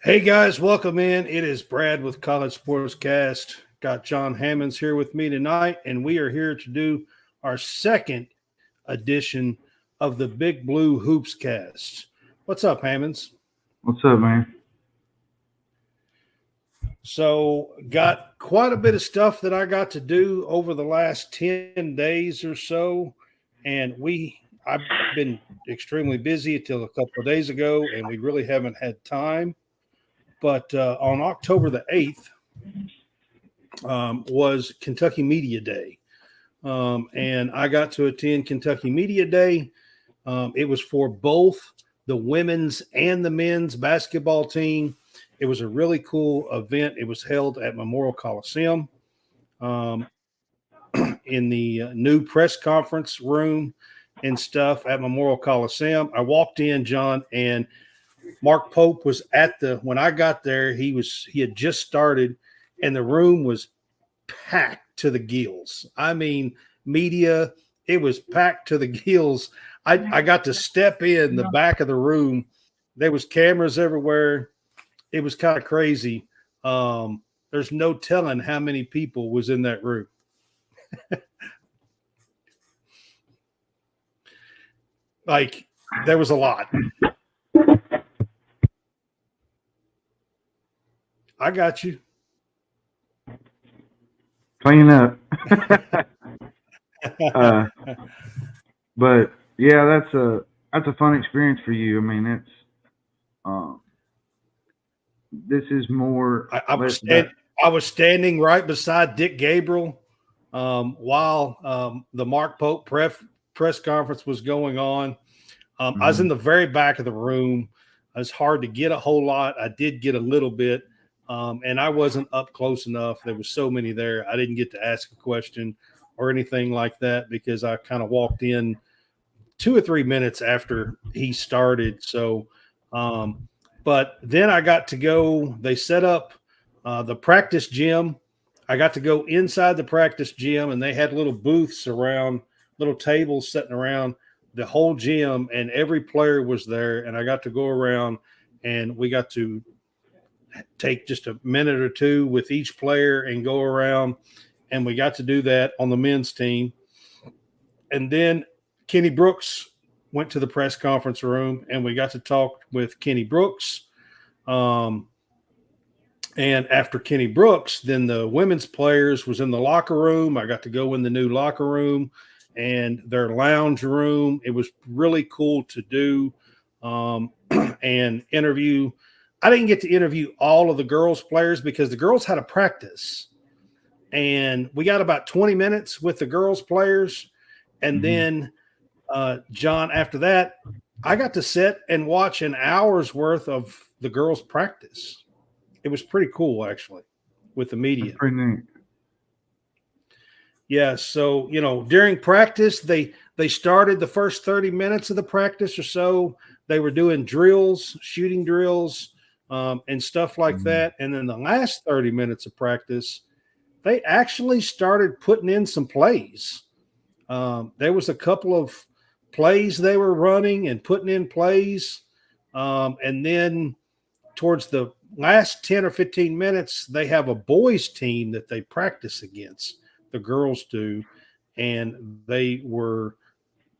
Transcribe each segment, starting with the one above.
Hey guys, welcome in. It is Brad with College SportsCast. Got John Hammonds here with me tonight, and we are here to do our second edition of the Big Blue HoopsCast. What's up, Hammonds? What's up, man? So, got quite a bit of stuff that I got to do over the last 10 days or so, and I've been extremely busy until a couple of days ago, and we really haven't had time. But on October the 8th was Kentucky Media Day. And I got to attend Kentucky Media Day. It was for both the women's and the men's basketball team. It was a really cool event. It was held at Memorial Coliseum in the new press conference room and stuff at Memorial Coliseum. I walked in, John, and Mark Pope was when I got there, he had just started, and the room was packed to the gills. I mean, media, it was packed to the gills. I got to step in the back of the room. There was cameras everywhere. It was kind of crazy. There's no telling how many people was in that room. Like, there was a lot. I got you. Clean up. But yeah, that's a fun experience for you. I mean, it's this is more. I was standing right beside Dick Gabriel while the Mark Pope press conference was going on. I was in the very back of the room. It's hard to get a whole lot. I did get a little bit. And I wasn't up close enough. There was so many there. I didn't get to ask a question or anything like that because I kind of walked in 2 or 3 minutes after he started. So, but then I got to go. They set up the practice gym. I got to go inside the practice gym, and they had little booths around, little tables sitting around the whole gym, and every player was there. And I got to go around, and we got to take just a minute or two with each player and go around, and we got to do that on the men's team. And then Kenny Brooks went to the press conference room, and we got to talk with Kenny Brooks. And after Kenny Brooks, then the women's players was in the locker room. I got to go in the new locker room and their lounge room. It was really cool to do and interview. I didn't get to interview all of the girls players because the girls had a practice, and we got about 20 minutes with the girls players. And then John, after that, I got to sit and watch an hour's worth of the girls practice. It was pretty cool, actually, with the media. That's pretty neat. Yeah. So, during practice, they started the first 30 minutes of the practice or so. They were doing drills, shooting drills, and stuff like that. And then the last 30 minutes of practice, they actually started putting in some plays. There was a couple of plays they were running and putting in plays. And then towards the last 10 or 15 minutes, they have a boys team that they practice against. The girls do. And they were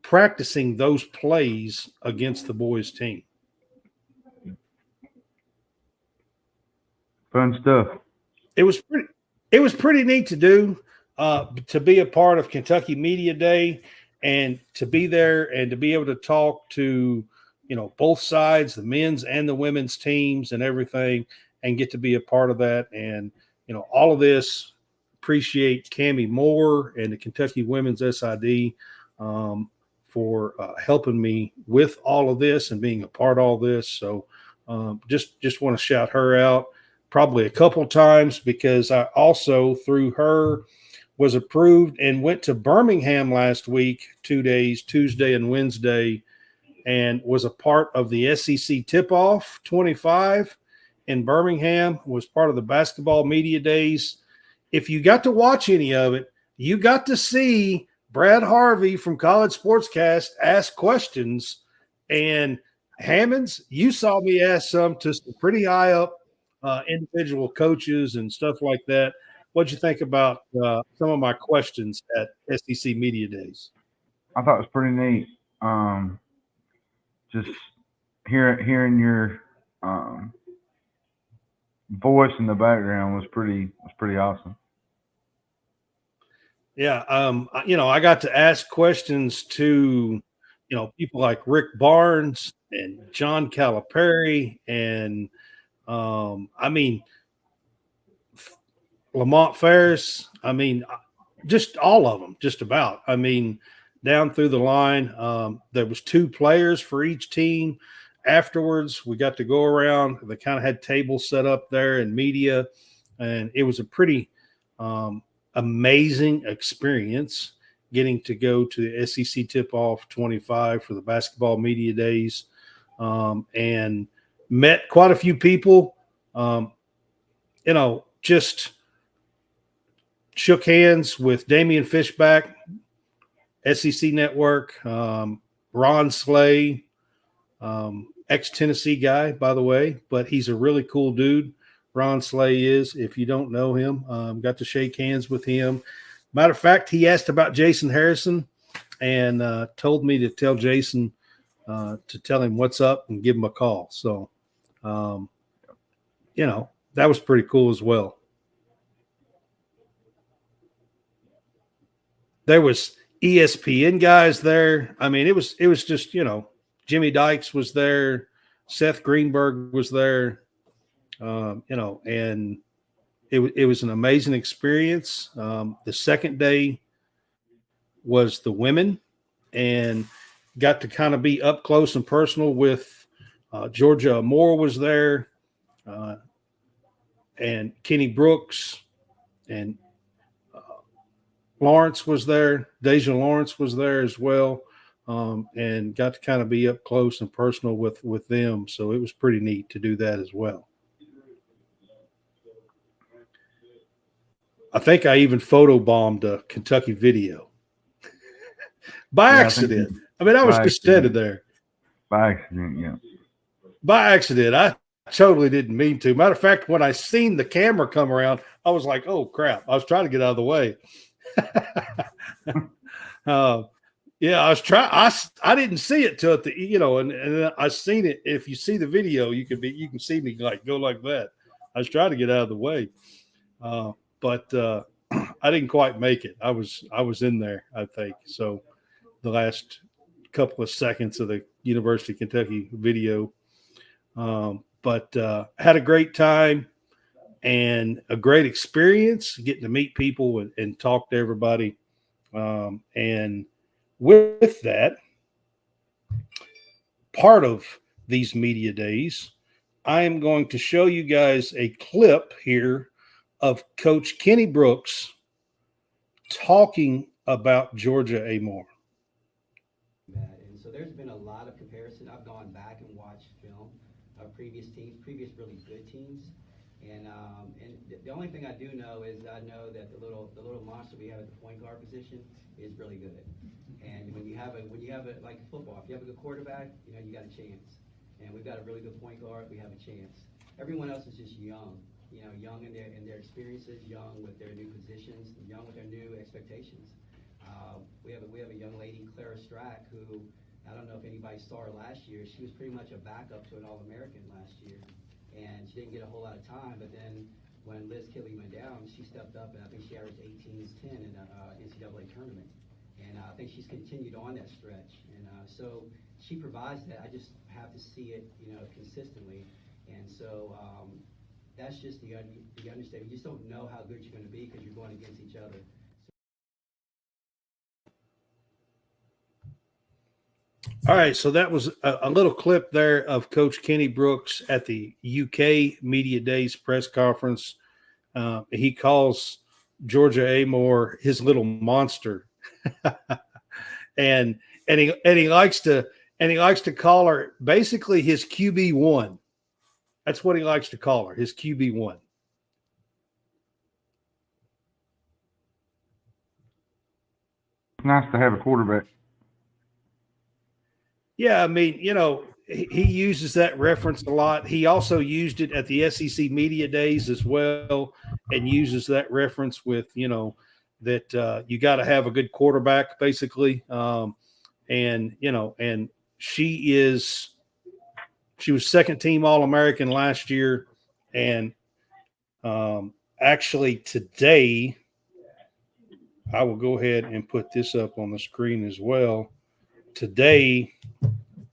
practicing those plays against the boys team. Fun stuff. It was pretty neat to do, to be a part of Kentucky Media Day and to be there and to be able to talk to, both sides, the men's and the women's teams and everything, and get to be a part of that. And, all of this, appreciate Cammie Moore and the Kentucky Women's SID for helping me with all of this and being a part of all this. So just want to shout her out probably a couple times because I also, through her, was approved and went to Birmingham last week, 2 days, Tuesday and Wednesday, and was a part of the SEC Tip-Off 25 in Birmingham, was part of the basketball media days. If you got to watch any of it, you got to see Brad Harvey from College SportsCast ask questions, and Hammonds, you saw me ask some pretty high up individual coaches and stuff like that. What'd you think about some of my questions at SEC Media Days? I thought it was pretty neat. Just hearing your voice in the background was pretty awesome. Yeah, I got to ask questions to, people like Rick Barnes and John Calipari and, Lamont Ferris. Just all of them, just about. Down through the line, there was 2 players for each team. Afterwards, we got to go around. They kind of had tables set up there in media, and it was a pretty amazing experience getting to go to the SEC Tip-Off 25 for the basketball media days, and met quite a few people. Just shook hands with Damian Fishback, SEC Network, Ron Slay, ex-Tennessee guy, by the way, but he's a really cool dude. Ron Slay is, if you don't know him, got to shake hands with him. Matter of fact, he asked about Jason Harrison and told me to tell Jason to tell him what's up and give him a call. So, that was pretty cool as well. There was ESPN guys there. It was just, Jimmy Dykes was there. Seth Greenberg was there. And it was an amazing experience. The second day was the women, and got to kind of be up close and personal with Georgia Moore was there, and Kenny Brooks, and Lawrence was there. Deja Lawrence was there as well, and got to kind of be up close and personal with them. So it was pretty neat to do that as well. I think I even photobombed a Kentucky video by accident. I was just standing there. By accident, yeah. By accident. I totally didn't mean to. Matter of fact, when I seen the camera come around, I was like, oh, crap. I was trying to get out of the way. Yeah, I was trying. I didn't see it till and I seen it. If you see the video, you can see me go like that. I was trying to get out of the way. But I didn't quite make it. I was in there, I think. So the last couple of seconds of the University of Kentucky video. But had a great time and a great experience getting to meet people and talk to everybody. And with that, part of these media days, I am going to show you guys a clip here of Coach Kenny Brooks talking about Georgia A. Moore. And so there's been a lot of comparison. I've gone back and watched film of previous really good teams. And the only thing I do know is I know that the little monster we have at the point guard position is really good. And when you have like football, if you have a good quarterback, you got a chance. And we've got a really good point guard, we have a chance. Everyone else is just young. Young in their experiences, young with their new positions, young with their new expectations. We have a young lady, Clara Strack, who I don't know if anybody saw her last year. She was pretty much a backup to an All-American last year, and she didn't get a whole lot of time. But then when Liz Kelly went down, she stepped up, and I think she averaged 18-10 in the NCAA tournament. And I think she's continued on that stretch. And so she provides that. I just have to see it, consistently. And so that's just the understatement. You just don't know how good you're going to be because you're going against each other. All right, so that was a little clip there of Coach Kenny Brooks at the UK Media Days press conference. He calls Georgia A. Moore his little monster, and he likes to call her basically his QB1. That's what he likes to call her, his QB1. It's nice to have a quarterback. Yeah, he uses that reference a lot. He also used it at the SEC media days as well, and uses that reference with, that you got to have a good quarterback, basically. And she was second team All-American last year. And actually today, I will go ahead and put this up on the screen as well. Today,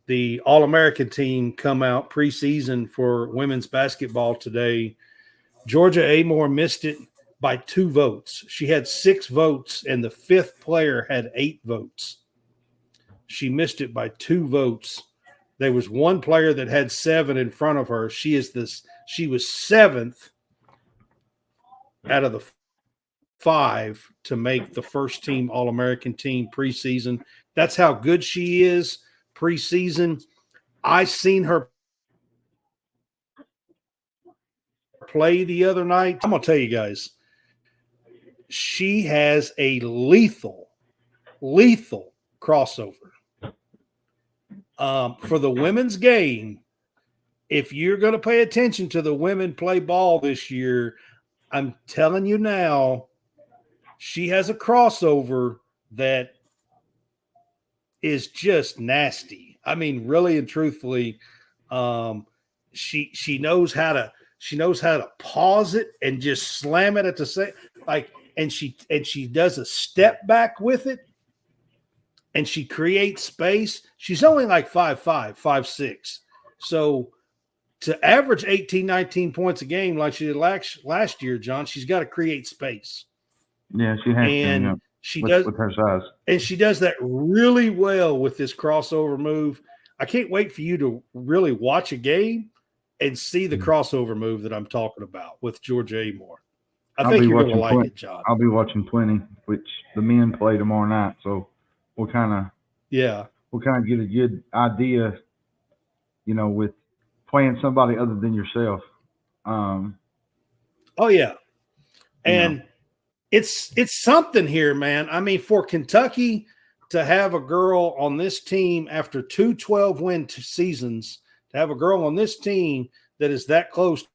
the All-American team come out preseason for women's basketball today. Georgia Amore missed it by 2 votes. She had 6 votes, and the 5th player had 8 votes. She missed it by 2 votes. There was one player that had 7 in front of her. She was 7th out of the 5 to make the first team All-American team preseason. That's how good she is preseason. I seen her play the other night. I'm going to tell you guys, she has a lethal crossover. For the women's game, if you're going to pay attention to the women play ball this year, I'm telling you now, she has a crossover that is just nasty. I mean, really and truthfully, she knows how to pause it and just slam it at the same, and she does a step back with it, and she creates space. She's only like 5'5", 5'6". So to average 18, 19 points a game like she did last year, John, she's got to create space. Yeah, she has and she does with her size. And she does that really well with this crossover move. I can't wait for you to really watch a game and see the crossover move that I'm talking about with Georgia Amore. I think you're going to like it, John. I'll be watching 20, which the men play tomorrow night, so we'll kind of get a good idea, with playing somebody other than yourself. Oh yeah, and it's something here, man. I mean, for Kentucky to have a girl on this team after 2 12-win seasons, to have a girl on this team that is that close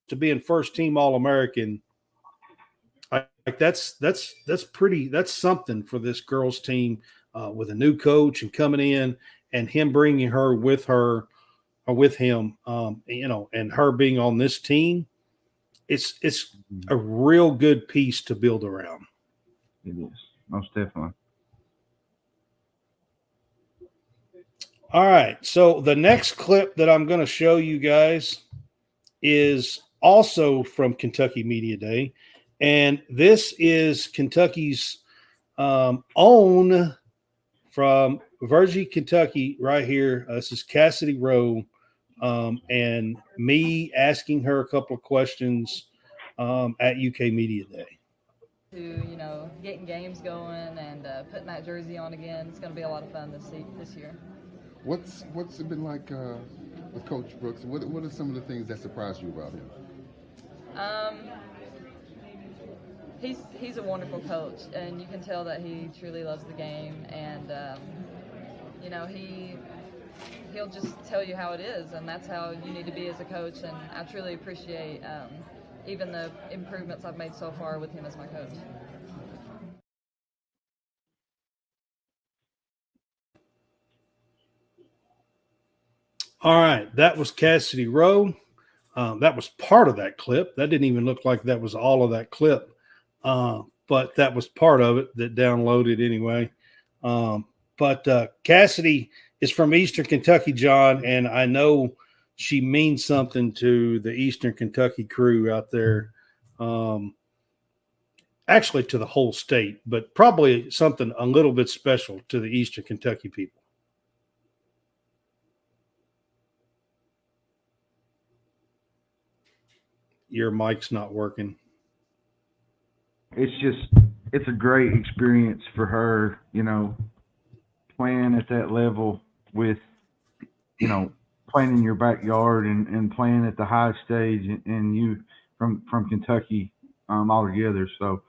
to being first team All-American, that's something for this girls team with a new coach and coming in and him bringing her with him, and her being on this team. It's a real good piece to build around. It is, most definitely. All right, so the next clip that I'm going to show you guys is also from Kentucky Media Day, and this is Kentucky's own from Virgie, Kentucky, right here. This is Cassidy Rowe, and me asking her a couple of questions at UK Media Day. To getting games going and putting that jersey on again, it's going to be a lot of fun this year. What's it been like with Coach Brooks? What are some of the things that surprised you about him? He's a wonderful coach, and you can tell that he truly loves the game, and he'll just tell you how it is, and that's how you need to be as a coach. And I truly appreciate even the improvements I've made so far with him as my coach. All right, that was Cassidy Rowe. That was part of that clip. That didn't even look like that was all of that clip, but that was part of it that downloaded anyway. But Cassidy is from Eastern Kentucky, John, and I know she means something to the Eastern Kentucky crew out there, actually to the whole state, but probably something a little bit special to the Eastern Kentucky people. Your mic's not working. It's a great experience for her, playing at that level with, playing in your backyard and playing at the high stage and you from Kentucky all together. So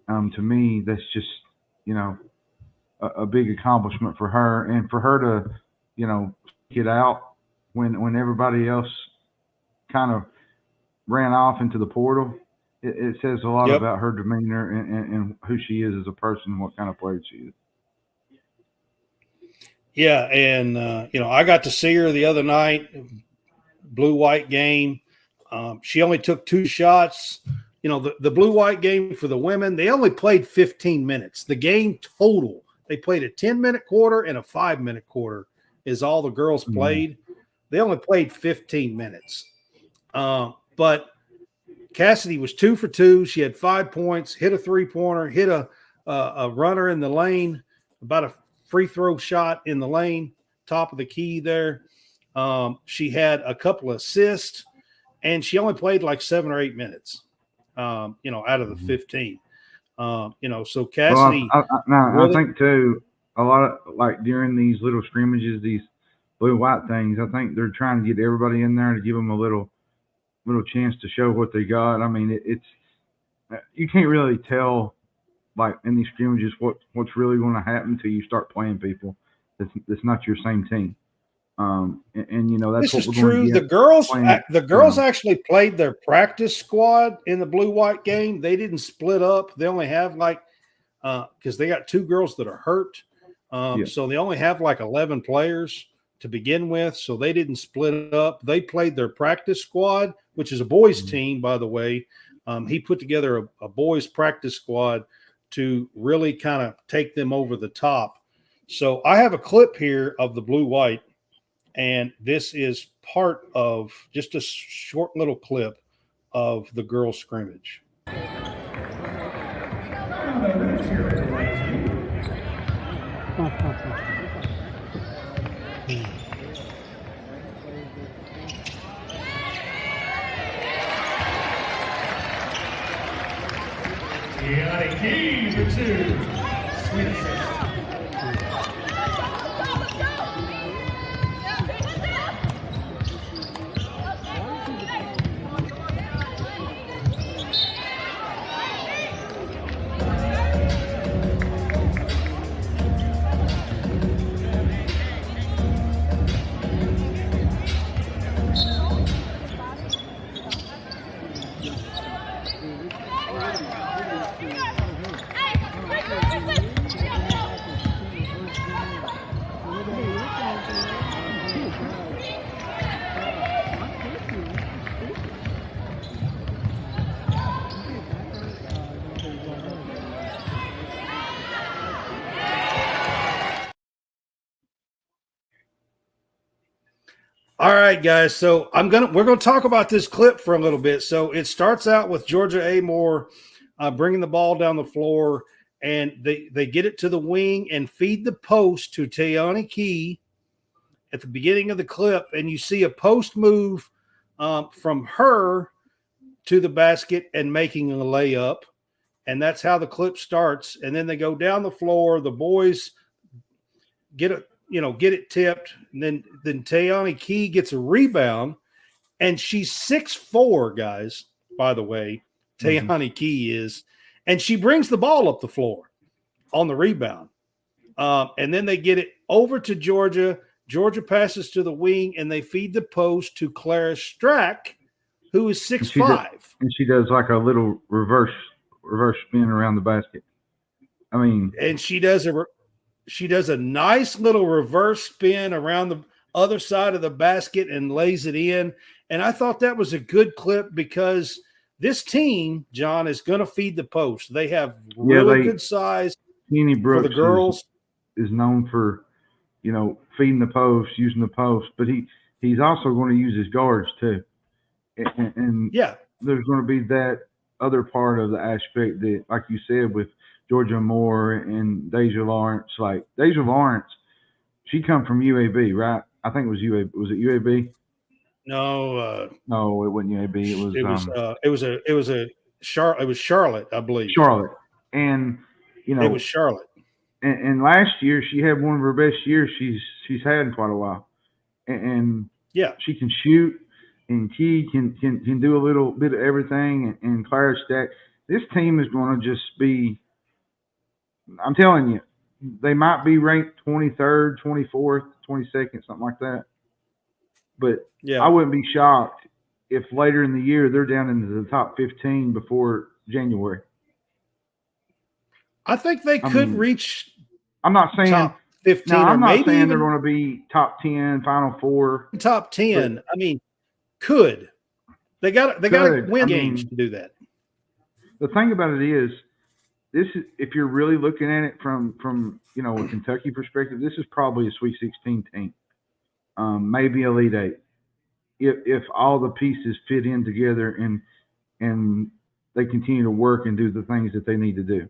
to me, that's just, a big accomplishment for her, and for her to, get out when everybody else kind of ran off into the portal. It says a lot about her demeanor and who she is as a person and what kind of player she is. Yeah, and I got to see her the other night, blue-white game. She only took 2 shots. The blue-white game for the women, they only played 15 minutes. The game total, they played a 10-minute quarter and a 5-minute quarter is all the girls played. They only played 15 minutes. But Cassidy was 2 for 2. She had 5 points, hit a 3-pointer, hit a runner in the lane, about a free throw shot in the lane, top of the key there. She had a couple of assists, and she only played like 7 or 8 minutes, out of the 15. So Cassidy. I think too, a lot of like during these little scrimmages, these blue-white things, I think they're trying to get everybody in there to give them a little chance to show what they got. I mean, it's you can't really tell like in these scrimmages what's really going to happen until you start playing people that's not your same team. That's this what is we're true. going to get. The girls actually played their practice squad in the blue-white game. They didn't split up. They only have because they got 2 girls that are hurt. So they only have 11 players to begin with. So they didn't split up. They played their practice squad, which is a boys team, by the way. He put together a boys practice squad to really kind of take them over the top. So I have a clip here of the blue-white. And this is part of just a short little clip of the girls' scrimmage. Yeah, key for 2. Sweet assist. All right, guys. So we're gonna talk about this clip for a little bit. So it starts out with Georgia Amore bringing the ball down the floor, and they get it to the wing and feed the post to Tayani Key at the beginning of the clip, and you see a post move from her to the basket and making a layup, and that's how the clip starts. And then they go down the floor. The boys get it tipped, and then Tayani Key gets a rebound, and she's 6'4", guys, by the way. Tayani Key is, and she brings the ball up the floor on the rebound. And then they get it over to Georgia. Georgia passes to the wing, and they feed the post to Clara Strack, who is 6'5". And she does like a little reverse spin around the basket. I mean, and she does a nice little reverse spin around the other side of the basket and lays it in. And I thought that was a good clip because this team, John, is going to feed the post. They have really good size. Kenny Brooks for the girls is known for, feeding the post, using the post, but he's also going to use his guards too. And there's going to be that other part of the aspect that, like you said, with Georgia Moore and Deja Lawrence. Like Deja Lawrence, she come from UAB, right? I think it was UAB. Was it UAB? No, no, it wasn't UAB. It was Charlotte, I believe. Charlotte, and it was Charlotte. And last year she had one of her best years she's had in quite a while, and she can shoot, and Key can do a little bit of everything, and Clara Stack. This team is going to just be. I'm telling you, they might be ranked 23rd, 24th, 22nd, something like that. But Yeah. I wouldn't be shocked if later in the year they're down into the top 15 before January. I think they could reach I'm not saying top 15 no, or I'm not maybe saying even they're going to be top 10, Final Four. top 10. I mean, could. They got to win games to do that. The thing about it is, this is, if you're really looking at it from a Kentucky perspective, this is probably a Sweet 16 team, maybe Elite Eight, if all the pieces fit in together and they continue to work and do the things that they need to do.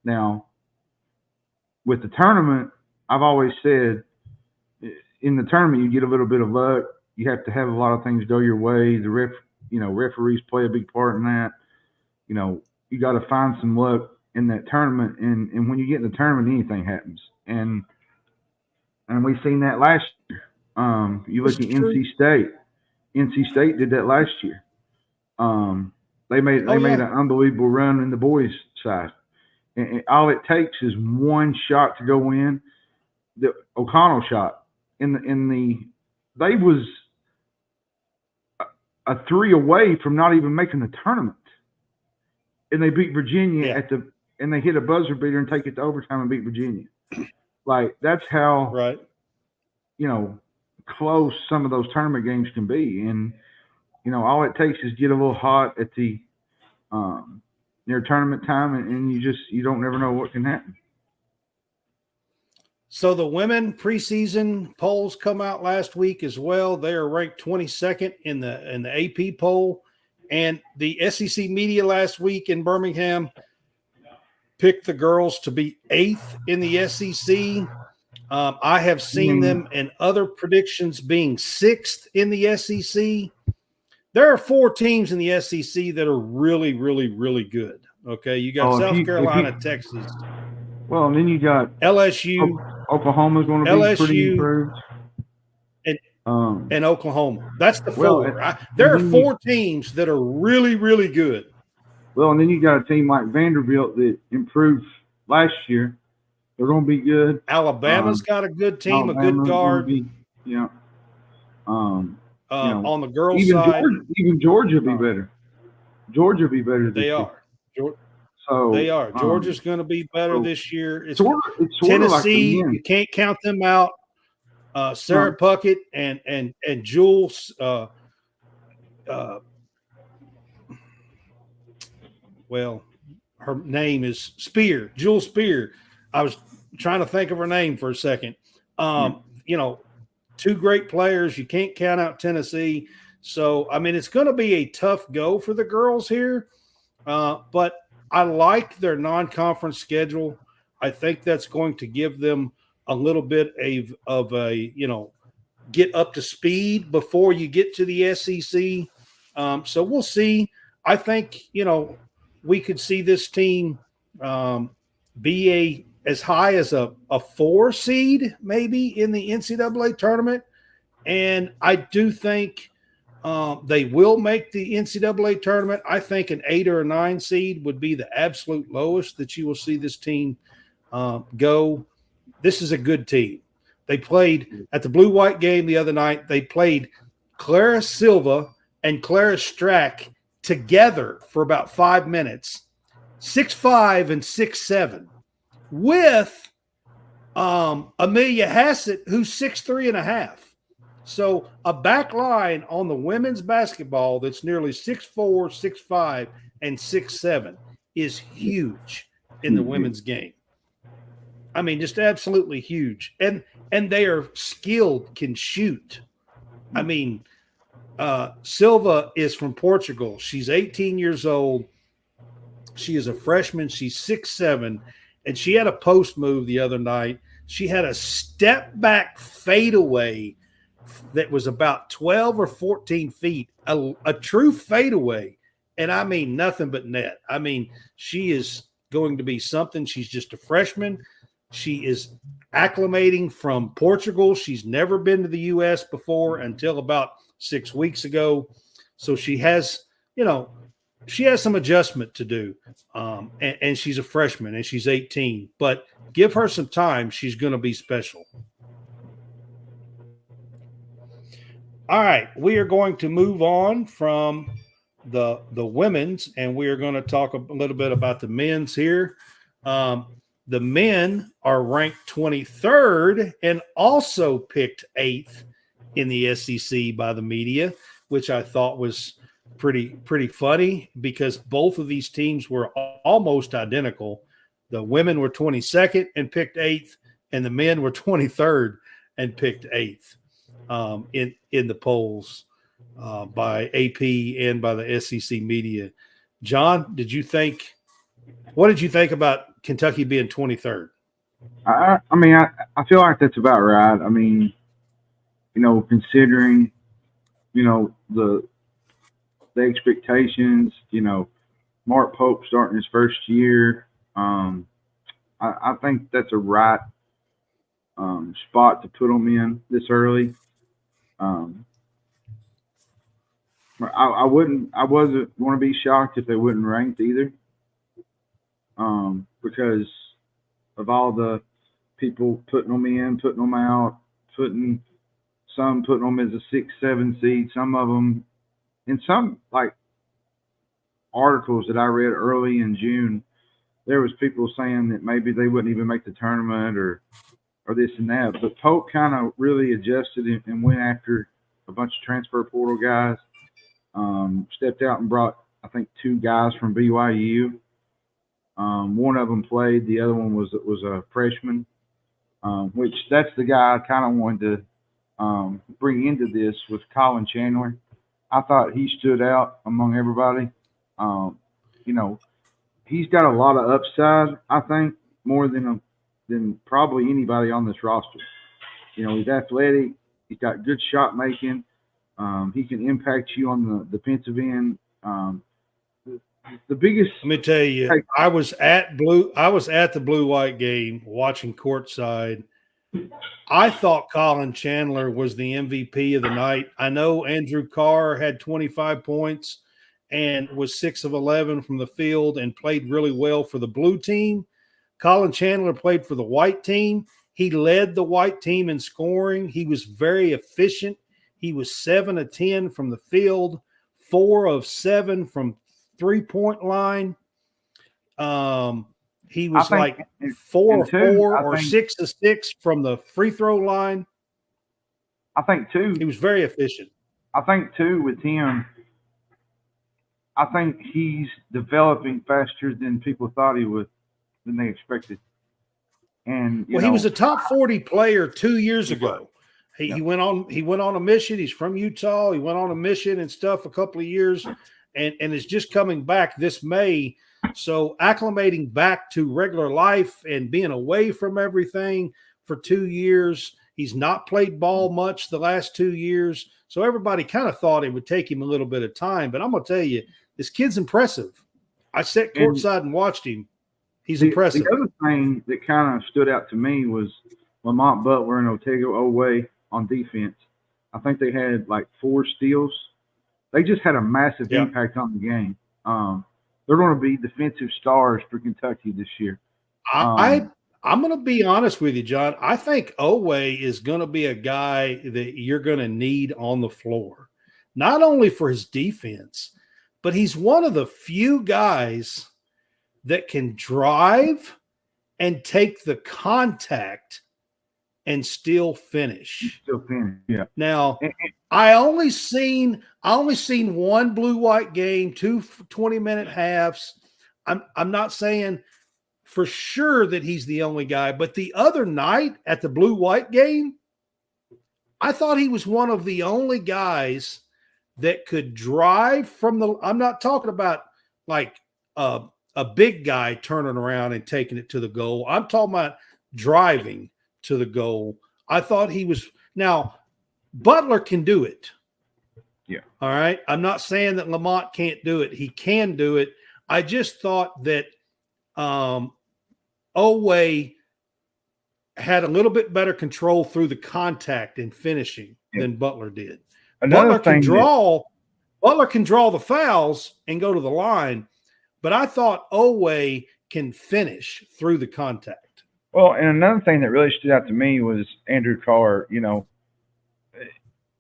Now, with the tournament, I've always said, in the tournament you get a little bit of luck. You have to have a lot of things go your way. The referees play a big part in that. You got to find some luck in that tournament, and when you get in the tournament, anything happens. And we've seen that last year. You look at NC State. NC State did that last year. They made an unbelievable run in the boys' side. And all it takes is one shot to go in. The O'Connell shot they was a 3 away from not even making the tournament. And they beat Virginia and they hit a buzzer beater and take it to overtime and beat Virginia. Like, that's how close some of those tournament games can be. And all it takes is get a little hot at the near tournament time, and you don't never know what can happen. So the women preseason polls come out last week as well. They are ranked 22nd in the AP poll. And the SEC media last week in Birmingham picked the girls to be 8th in the SEC. I have seen them in other predictions being 6th in the SEC. There are 4 teams in the SEC that are really, really, really good. Okay, you got South Carolina, Texas. Well, and then you got LSU. Oklahoma's going to be pretty improved. And Oklahoma. That's the 4. There are 4 teams that are really, really good. Well, and then you got a team like Vanderbilt that improved last year. They're going to be good. Alabama's got a good team, a good guard. On the girls' side. Even Georgia will be better. Georgia will be better this year. They are. Georgia's going to be better this year. It's Tennessee, you can't count them out. Sarah Puckett and Jules. Her name is Spear. Jules Spear. I was trying to think of her name for a second. 2 great players. You can't count out Tennessee. So, I mean, it's going to be a tough go for the girls here. But I like their non-conference schedule. I think that's going to give them a little bit of a get up to speed before you get to the SEC. So we'll see. I think, we could see this team be as high as a 4 seed maybe in the NCAA tournament. And I do think they will make the NCAA tournament. I think an 8 or a 9 seed would be the absolute lowest that you will see this team go. This is a good team. They played at the blue-white game the other night. They played Clara Silva and Clara Strack together for about 5 minutes, 6'5" and 6'7", with Amelia Hassett, who's 6'3" and a half. So a back line on the women's basketball that's nearly 6'4", 6'5", and 6'7" is huge in the women's game. I mean, just absolutely huge. And they are skilled, can shoot. I mean, Silva is from Portugal. She's 18 years old. She is a freshman. She's 6'7", and she had a post move the other night. She had a step-back fadeaway that was about 12 or 14 feet, a true fadeaway, and I mean nothing but net. I mean, she is going to be something. She's just a freshman. She is acclimating from Portugal. She's never been to the U.S. before until about 6 weeks ago. So she has, some adjustment to do. And she's a freshman and she's 18. But give her some time. She's going to be special. All right, we are going to move on from the women's, and we are going to talk a little bit about the men's here. The men are ranked 23rd and also picked 8th in the SEC by the media, which I thought was pretty funny because both of these teams were almost identical. The women were 22nd and picked 8th, and the men were 23rd and picked 8th in the polls by AP and by the SEC media. Jon, what did you think about Kentucky being 23rd? I mean, I feel like that's about right. I mean, considering, the expectations, Mark Pope starting his first year, I think that's a right spot to put them in this early. I wasn't going to be shocked if they wouldn't ranked either, because of all the people putting them in, putting them out, putting them as a 6-7 seed. Some of them, in some like articles that I read early in June, there was people saying that maybe they wouldn't even make the tournament or this and that. But Pope kind of really adjusted and went after a bunch of transfer portal guys. Stepped out and brought, I think, 2 guys from BYU. One of them played. The other one was a freshman, which that's the guy I kind of wanted to bring into this with Colin Chandler. I thought he stood out among everybody. He's got a lot of upside, I think, more than probably anybody on this roster. He's athletic. He's got good shot making. He can impact you on the defensive end. The biggest. Let me tell you, I was at the blue-white game watching courtside. I thought Colin Chandler was the MVP of the night. I know Andrew Kerr had 25 points and was 6 of 11 from the field and played really well for the blue team. Colin Chandler played for the white team. He led the white team in scoring. He was very efficient. He was 7 of 10 from the field, 4 of 7 from three-point line. He was like 4 of 4 or 6 of 6 from the free throw line. I think, too. He was very efficient. I think, too, with him, I think he's developing faster than people thought he would, than they expected. And he was a top 40 player 2 years ago. He went on a mission. He's from Utah. He went on a mission and stuff a couple of years and is just coming back this May. So acclimating back to regular life and being away from everything for 2 years. He's not played ball much the last 2 years. So everybody kind of thought it would take him a little bit of time. But I'm going to tell you, this kid's impressive. I sat courtside and watched him. He's impressive. The other thing that kind of stood out to me was Lamont, Butler, and Otego Owe on defense. I think they had like 4 steals. They just had a massive impact on the game. They're going to be defensive stars for Kentucky this year. I'm going to be honest with you, Jon. I think Owe is going to be a guy that you're going to need on the floor, not only for his defense, but he's one of the few guys that can drive and take the contact and still finish. Yeah. Now, I only seen one blue-white game, 2 20-minute halves. I'm not saying for sure that he's the only guy, but the other night at the blue-white game, I thought he was one of the only guys that could drive from the – I'm not talking about like a big guy turning around and taking it to the goal. I'm talking about driving to the goal. I thought he was – now, Butler can do it. Yeah. All right? I'm not saying that Lamont can't do it. He can do it. I just thought that Owe had a little bit better control through the contact and finishing than Butler did. Butler can draw the fouls and go to the line, but I thought Owe can finish through the contact. Well, and another thing that really stood out to me was Andrew Kerr.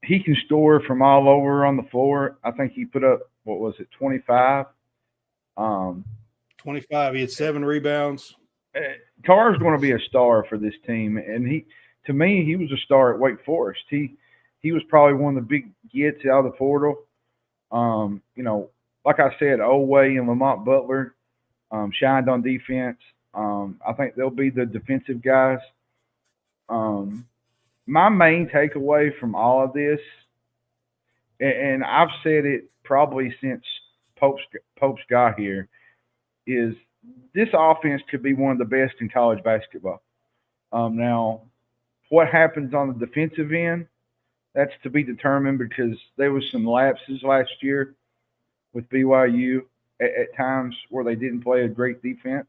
he can score from all over on the floor. I think he put up, 25? 25. He had 7 rebounds. Carr's going to be a star for this team, and to me, he was a star at Wake Forest. He was probably one of the big gets out of the portal. Like I said, Owe and Lamont Butler shined on defense. I think they'll be the defensive guys. My main takeaway from all of this, and I've said it probably since Pope's got here, is this offense could be one of the best in college basketball. Now, what happens on the defensive end, that's to be determined, because there was some lapses last year with BYU at times where they didn't play a great defense.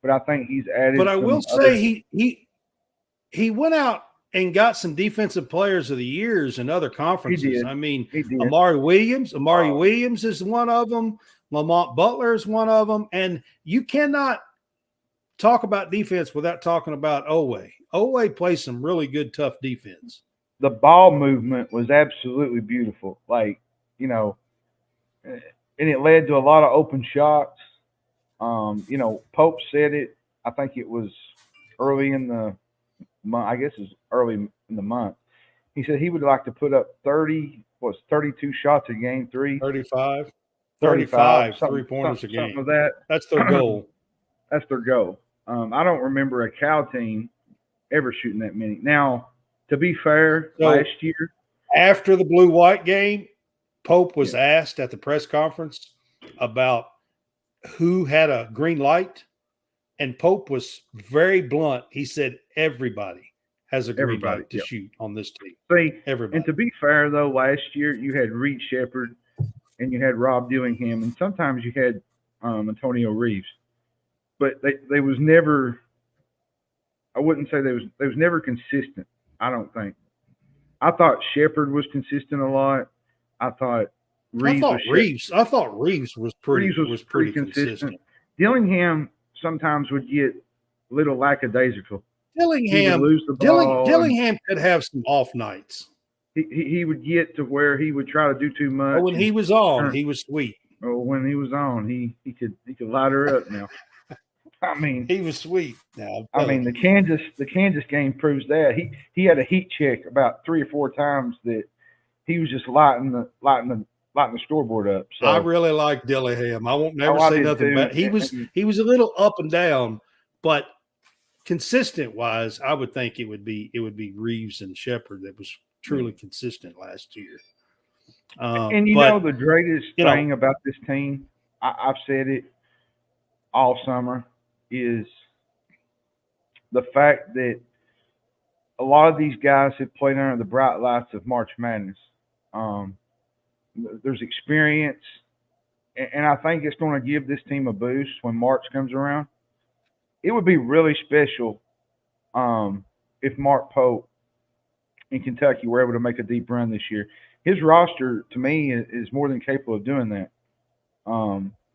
But I think he's added. But I will say he went out and got some defensive players of the years in other conferences. He did. I mean, He did. Amari Williams is one of them. Lamont Butler is one of them. And you cannot talk about defense without talking about Owe. Owe plays some really good, tough defense. The ball movement was absolutely beautiful. And it led to a lot of open shots. Pope said it. I think it was early in the month. I guess it was early in the month. He said he would like to put up 32 shots a game, 35 3-pointers a game. Something of that. That's their goal. That's their goal. I don't remember a Cal team ever shooting that many. Now, to be fair, last year, after the blue-white game, Pope was asked at the press conference about who had a green light, and Pope was very blunt. He said everybody has a green light to shoot on this team. Everybody. And to be fair, though, last year you had Reed Shepherd and you had Rob Dillingham, and sometimes you had Antonio Reeves. But they was never – I wouldn't say they was never consistent, I don't think. I thought Shepherd was consistent a lot. I thought Reeves was pretty consistent. Dillingham sometimes would get a little lackadaisical. Dillingham lose the ball. Dillingham could have some off nights. He would get to where he would try to do too much. But when he was on, he was sweet. When he was on, he could light her up now. I mean, he was sweet. Now, I mean, the Kansas game proves that. He had a heat check about 3 or 4 times that he was just lighting the scoreboard up. So I really like Dillingham. I won't never say nothing bad. He was a little up and down, but consistent wise, I would think it would be Reeves and Shepherd that was truly consistent last year. The greatest thing about this team, I've said it all summer, is the fact that a lot of these guys have played under the bright lights of March Madness. There's experience, and I think it's going to give this team a boost when March comes around. It would be really special if Mark Pope in Kentucky were able to make a deep run this year. His roster, to me, is more than capable of doing that.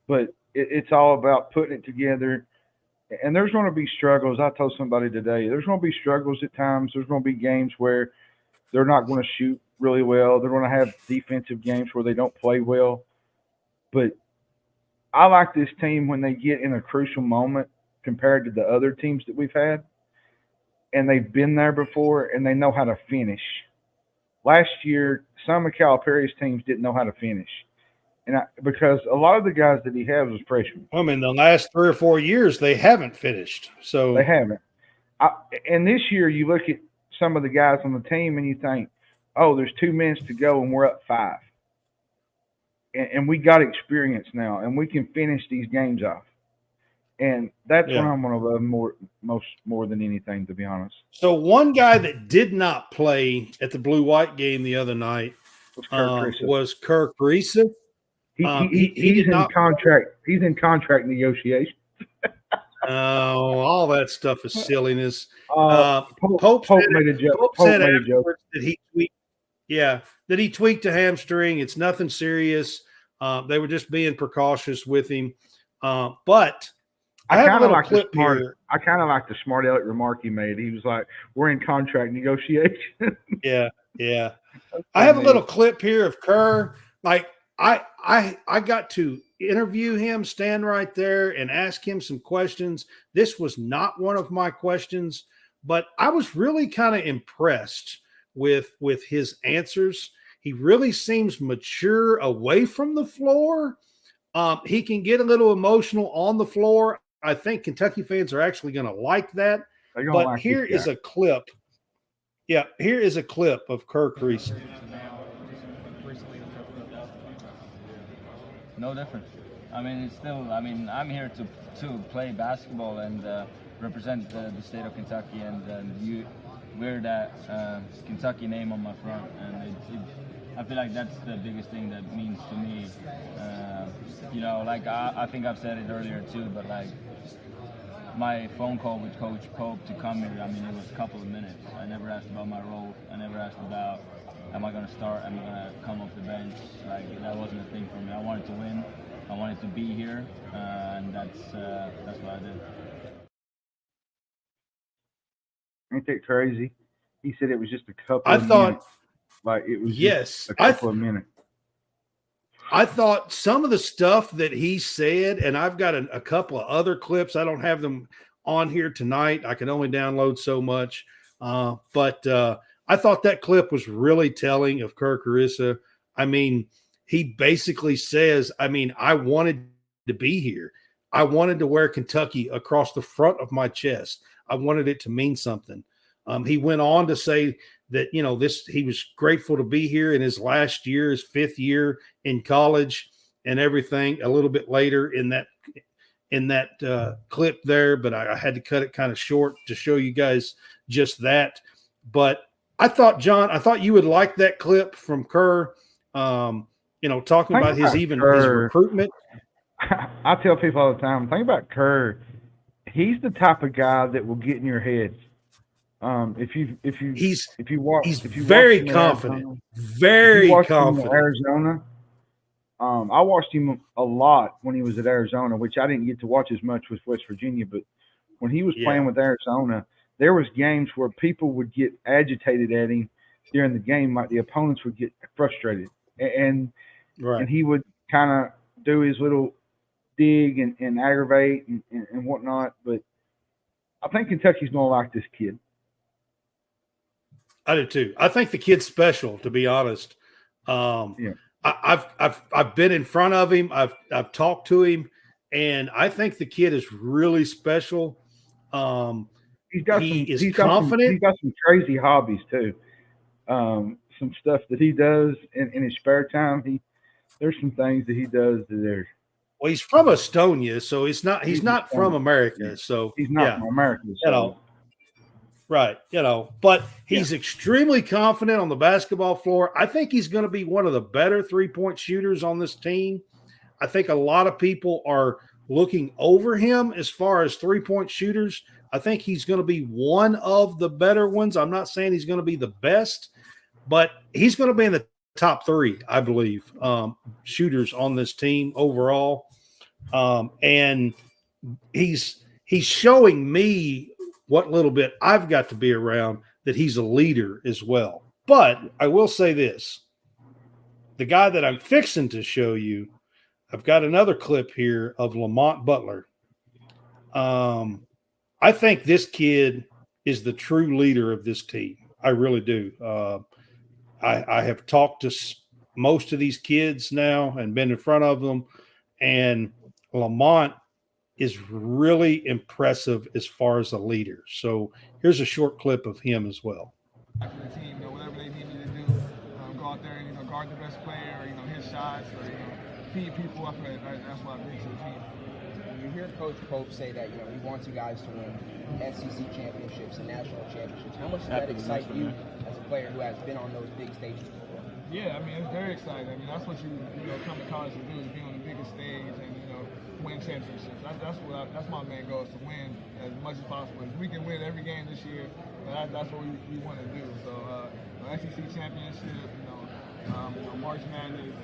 But it's all about putting it together. And there's going to be struggles. I told somebody today, there's going to be struggles at times. There's going to be games where they're not going to shoot really well. They're going to have defensive games where they don't play well. But I like this team when they get in a crucial moment compared to the other teams that we've had. And they've been there before, and they know how to finish. Last year, some of Calipari's teams didn't know how to finish. Because a lot of the guys that he had was freshmen. I mean, the last 3 or 4 years, they haven't finished. So they haven't. And this year, you look at some of the guys on the team and you think, oh, there's 2 minutes to go and we're up 5. And we got experience now, and we can finish these games off. And that's what I'm going to love more than anything, to be honest. So one guy that did not play at the blue-white game the other night was Kerr Kriisa. He's in contract. He's in contract negotiation. Oh, all that stuff is silliness. Pope made a joke. Pope said afterwards that he tweaked a hamstring. It's nothing serious. They were just being precautious with him. But I have a little clip here. I kind of like the smart aleck remark he made. He was like, "We're in contract negotiation." Yeah. I have a little clip here of Kerr. Like I got to interview him, stand right there and ask him some questions. This was not one of my questions, but I was really kind of impressed with his answers. He really seems mature away from the floor. He can get a little emotional on the floor. I think Kentucky fans are actually going to like that. But like here is a clip. Yeah, here is a clip of Kerr Kriisa. No different. I mean, it's still. I mean, I'm here to play basketball and represent the state of Kentucky, and you wear that Kentucky name on my front, and I feel like that's the biggest thing that means to me. You know, like I think I've said it earlier too, but like my phone call with Coach Pope to come here, I mean, it was a couple of minutes. I never asked about my role. I never asked about, am I going to start? Am I going to come off the bench? Like, that wasn't a thing for me. I wanted to win. I wanted to be here, and that's what I did. Ain't that crazy? He said it was just a couple of minutes. Like, it was just a couple of minutes. I thought some of the stuff that he said, and I've got a couple of other clips. I don't have them on here tonight. I can only download so much. But I thought that clip was really telling of Kerr Kriisa. I mean, he basically says, I mean, I wanted to be here. I wanted to wear Kentucky across the front of my chest. I wanted it to mean something. He went on to say that, you know, he was grateful to be here in his last year, his 5th year in college and everything a little bit later in that clip there. But I had to cut it kind of short to show you guys just that. But I thought, John, you would like that clip from Kerr, you know, talking about his recruitment. I tell people all the time, think about Kerr. He's the type of guy that will get in your head. He's very confident. Very confident. Arizona. I watched him a lot when he was at Arizona, which I didn't get to watch as much with West Virginia. But when he was playing with Arizona, there was games where people would get agitated at him during the game, like the opponents would get frustrated, and he would kind of do his little dig and aggravate and whatnot. But I think Kentucky's gonna like this kid. I do too. I think the kid's special, to be honest. I've been in front of him. I've talked to him, and I think the kid is really special. He's confident. He's got some crazy hobbies too. Some stuff that he does in his spare time. There's some things that he does that are. Well, he's from Estonia, so he's not from America. So he's not from America. So. You know, right, you know, but he's extremely confident on the basketball floor. I think he's going to be one of the better 3-point shooters on this team. I think a lot of people are looking over him as far as 3-point shooters. I think he's going to be one of the better ones. I'm not saying he's going to be the best, but he's going to be in the top 3, I believe, shooters on this team overall. And he's showing me what little bit I've got to be around, that he's a leader as well. But I will say this, the guy that I'm fixing to show you, I've got another clip here of Lamont Butler. I think this kid is the true leader of this team. I really do. I have talked to most of these kids now and been in front of them, and Lamont is really impressive as far as a leader. So here's a short clip of him as well. For the team, whatever they need me to do, go out there and guard the best player, or hit shots, or feed people. I feel like that's what I bring to the team. You hear Coach Pope say that he wants you guys to win SEC championships and national championships. How much does that excite you as a player who has been on those big stages before? Yeah, I mean, it's very exciting. I mean, that's what you come to college to do, is be on the biggest stage and win championships. That's my main goal, is to win as much as possible. If we can win every game this year, that's what we want to do. So, SEC championship, March Madness,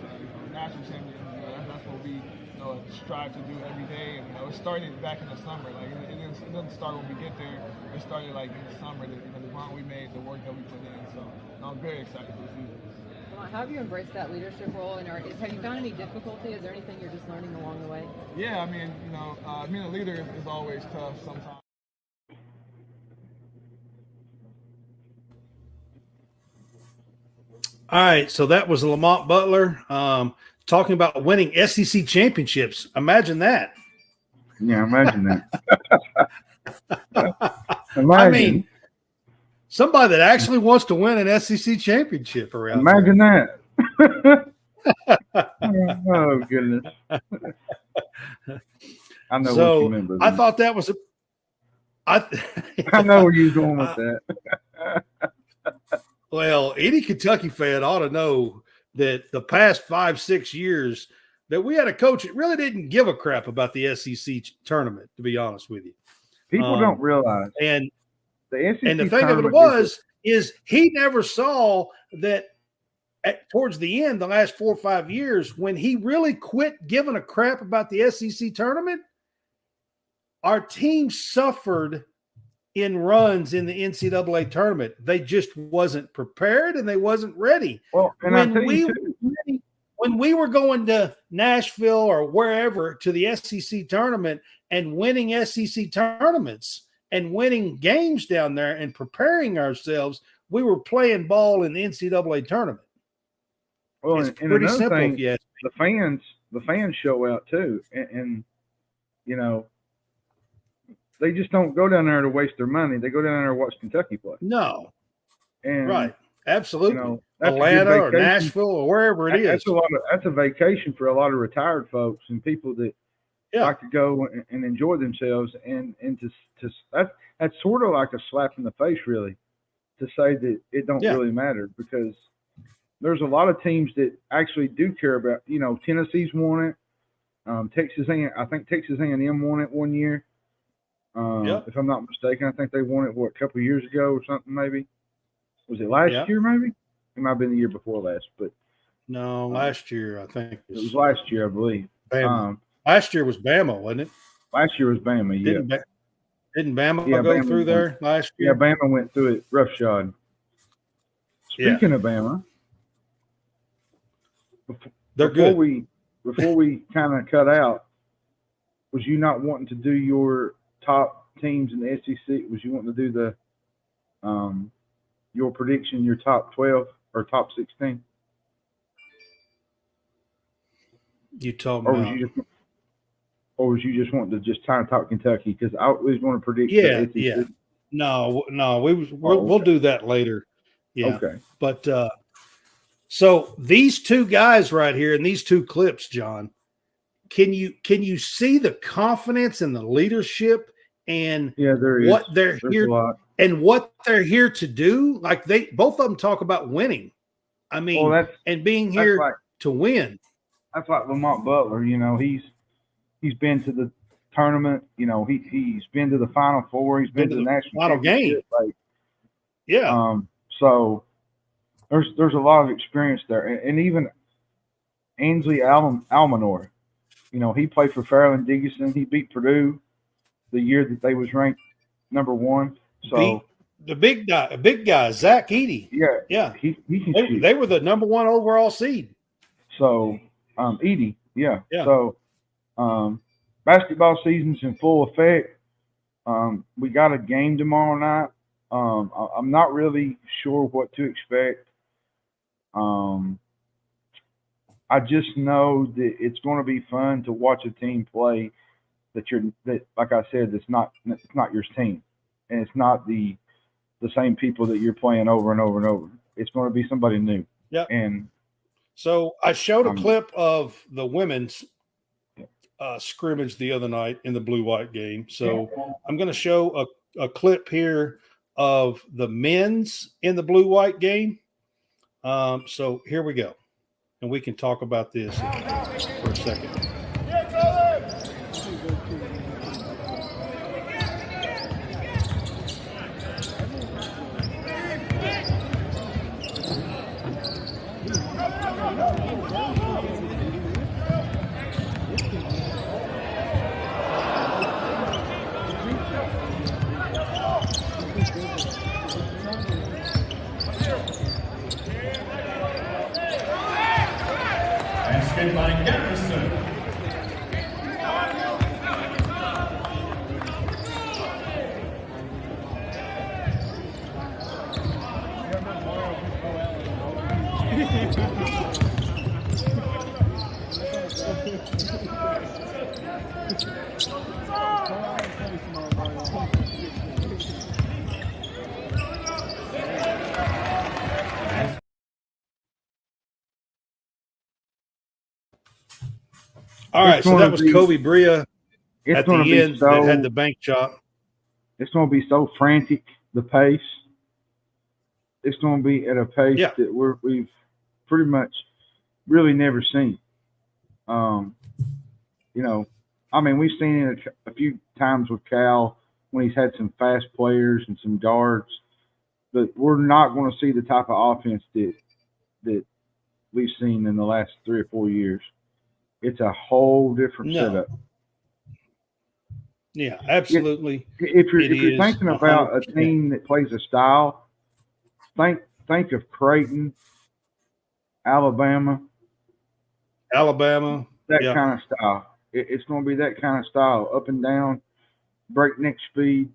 national championship, that's what we strive to do every day. And it started back in the summer. Like it didn't start when we get there. It started like in the summer. The run we made, the work that we put in. So I'm very excited for the season. How have you embraced that leadership role? And have you found any difficulty? Is there anything you're just learning along the way? Yeah, I mean, being a leader is always tough sometimes. All right, so that was Lamont Butler talking about winning SEC championships. Imagine that. Yeah, imagine that. I mean, somebody that actually wants to win an SEC championship around. Imagine that. Oh goodness. I know what you meant by that. I thought that was I know where you're going with that. Well, any Kentucky fan ought to know that the past 5-6 years that we had a coach that really didn't give a crap about the SEC tournament, to be honest with you. People don't realize. And the SEC and the thing of it is he never saw that towards the end, the last 4 or 5 years, when he really quit giving a crap about the SEC tournament, our team suffered in runs in the NCAA tournament. They just wasn't prepared and they wasn't ready. Well, and when we were going to Nashville or wherever to the SEC tournament and winning SEC tournaments and winning games down there and preparing ourselves, we were playing ball in the NCAA tournament. Well, it's pretty simple. Thing, yes, the fans show out too, and they just don't go down there to waste their money. They go down there to watch Kentucky play. No, and right, absolutely. That's Atlanta or Nashville or wherever it is. That's a vacation for a lot of retired folks and people that like to go and enjoy themselves. And that's sort of like a slap in the face, really, to say that it don't really matter, because there's a lot of teams that actually do care about. Tennessee's won it. I think Texas A&M won it one year. If I'm not mistaken, I think they won it a couple of years ago or something. Maybe was it last year? Maybe it might have been the year before last, but no, last year I think it was last year, I believe. Last year was Bama, wasn't it? Last year was Bama. Didn't Bama go through there last year? Yeah, Bama went through it roughshod. Speaking of Bama, before we kind of cut out, was you not wanting to do your top teams in the SEC? Was you wanting to do the your prediction, your top 12 or top 16? You told me. Or was you just wanting to just try to talk Kentucky? Because I always want to predict. Yeah. No, we'll do that later. Yeah. Okay. But so these two guys right here in these two clips, John, can you see the confidence and the leadership and what they're here and what they're here to do? Like both of them talk about winning. I mean, and being here to win. That's like Lamont Butler. He's been to the tournament. He's been to the Final Four. He's been to the national final game. So there's a lot of experience there, and even Ainsley Almanor. He played for Fairleigh Dickinson. He beat Purdue the year that they was ranked number 1. So the big guy, Zach Edey. Yeah. He can shoot. They were the number 1 overall seed. So Edey, yeah. So basketball season's in full effect. We got a game tomorrow night. I'm not really sure what to expect. I just know that it's going to be fun to watch a team play that like I said, it's not your team, and it's not the same people that you're playing over and over and over. It's going to be somebody new. Yeah. And so I showed a clip of the women's scrimmage the other night in the blue-white game. So I'm going to show a clip here of the men's in the blue-white game. So here we go. And we can talk about this for a second. Garrison. All right, so that was be, Kobe Bria at the end that had the bank shot. It's going to be so frantic, the pace. It's going to be at a pace that we've pretty much really never seen. You know, I mean, we've seen it a few times with Cal when he's had some fast players and some guards, but we're not going to see the type of offense that we've seen in the last 3 or 4 years. It's a whole different setup. Yeah, absolutely. If you're thinking about 100%. A team that plays a style, think of Creighton, Alabama. That kind of style. It's going to be that kind of style, up and down, breakneck speed.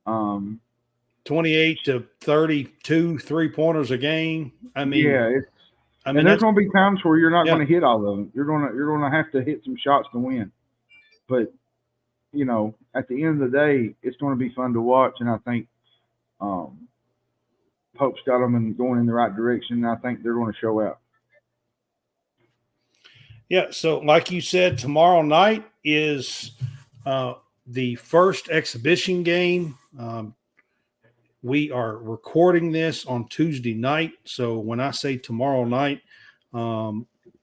28 to 32 3-pointers a game. I mean, and there's going to be times where you're not going to hit all of them. You're going to have to hit some shots to win. But you know, at the end of the day, it's going to be fun to watch, and I think Pope's got them going in the right direction. And I think they're going to show out. Yeah, so like you said, tomorrow night is the first exhibition game. We are recording this on Tuesday night. So when I say tomorrow night,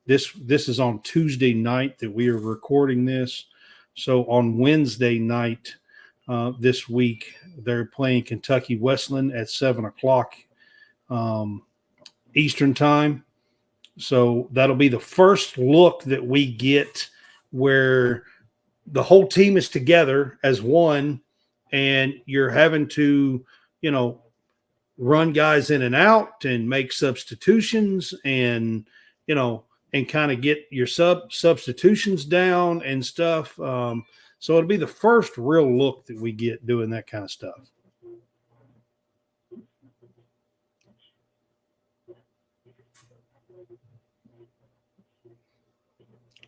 this is on Tuesday night that we are recording this. So on Wednesday night this week, they're playing Kentucky Wesleyan at 7 o'clock Eastern time. So that'll be the first look that we get where the whole team is together as one, and you're having to, you know, run guys in and out and make substitutions and, you know, and kind of get your substitutions down and stuff. So it'll be the first real look that we get doing that kind of stuff.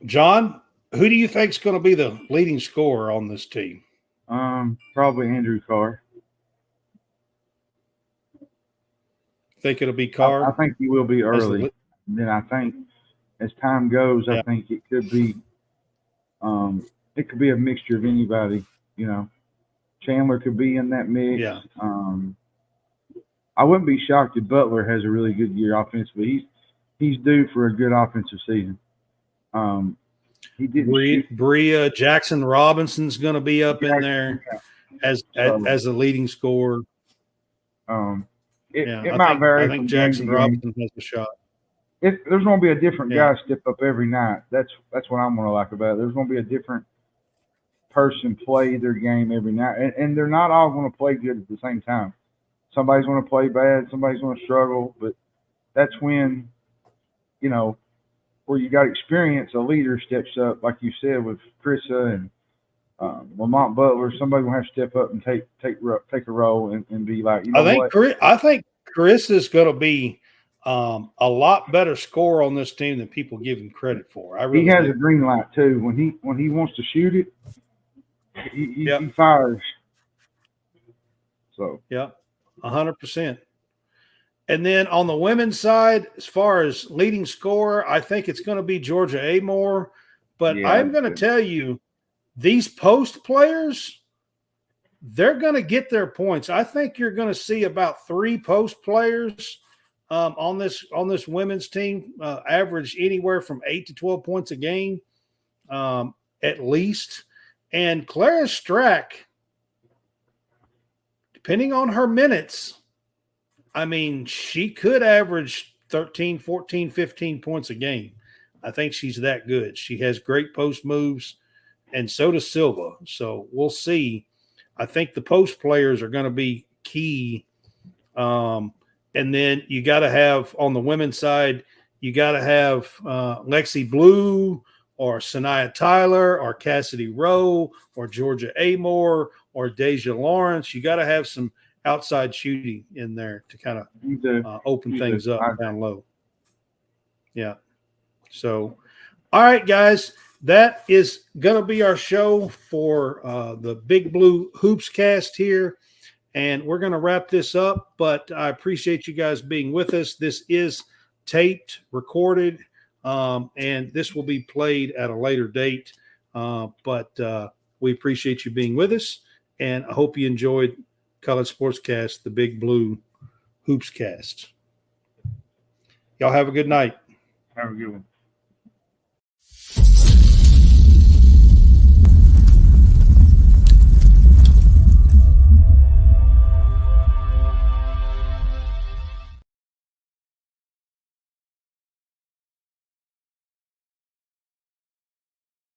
John, who do you think is going to be the leading scorer on this team? Probably Andrew Kerr. Think it'll be Kerr? I think he will be early. Then I think as time goes, I think it could be a mixture of anybody. You know, Chandler could be in that mix. Yeah. I wouldn't be shocked if Butler has a really good year offensively. He's due for a good offensive season. He didn't. Bria Jackson Robinson's going to be up in there as a leading scorer. It might vary. I think Jackson Robinson has a shot. There's going to be a different guy step up every night. That's what I'm going to like about it. There's going to be a different person play their game every night, and they're not all going to play good at the same time. Somebody's going to play bad. Somebody's going to struggle. But that's when, you know, where you got experience, a leader steps up, like you said, with Kriisa and Lamont Butler. Somebody's going to have to step up and take a role and be like, you know I think Kriisa is going to be a lot better scorer on this team than people give him credit for. He has a green light too. When he wants to shoot it, he fires. So 100%. And then on the women's side, as far as leading scorer, I think it's going to be Georgia Amore. But I'm going to tell you, these post players, they're going to get their points. I think you're going to see about 3 post players on this women's team average anywhere from 8 to 12 points a game, at least. And Clara Strack, depending on her minutes, I mean, she could average 13, 14, 15 points a game. I think she's that good. She has great post moves, and so does Silva. So we'll see. I think the post players are going to be key. And then you got to have, on the women's side, you got to have Lexi Blue or Sanaya Tyler or Cassidy Rowe or Georgia Amore or Deja Lawrence. You got to have some outside shooting in there to kind of open things up down low. Yeah. So, all right, guys, that is going to be our show for the Big Blue HoopsCast here. And we're going to wrap this up, but I appreciate you guys being with us. This is taped, recorded, and this will be played at a later date. But we appreciate you being with us, and I hope you enjoyed College SportsCast, the Big Blue HoopsCast. Y'all have a good night. Have a good one.